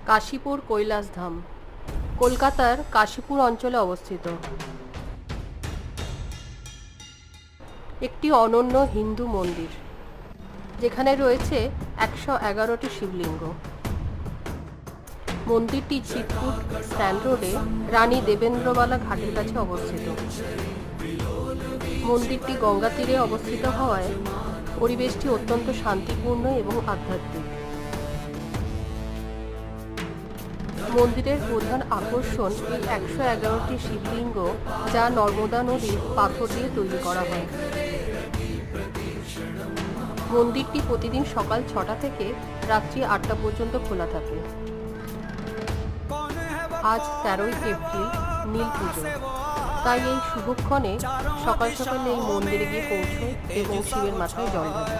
কাশীপুর কৈলাসধাম কলকাতার কাশীপুর অঞ্চলে অবস্থিত একটি অনন্য হিন্দু মন্দির, যেখানে রয়েছে 111টি শিবলিঙ্গ। মন্দিরটি চিতপুর স্ট্যান্ড রোডে রানী দেবেন্দ্রবালা ঘাটের কাছে অবস্থিত। মন্দিরটি গঙ্গা তীরে অবস্থিত হওয়ায় পরিবেশটি অত্যন্ত শান্তিপূর্ণ এবং আধ্যাত্মিক। মন্দিরের প্রধান আকর্ষণ এই 111টি শিবলিঙ্গ, যা নর্মদা নদীর পাথর দিয়ে তৈরি করা হয়। মন্দিরটি প্রতিদিন সকাল 6টা থেকে রাত্রি 8টা পর্যন্ত খোলা থাকে। আজ 13ই এপ্রিল, নীল পুজো, তাই এই শুভক্ষণে সকাল সকালে এই মন্দিরে গিয়ে পৌঁছয় এবং শিবের মাথায় জল ঢালে।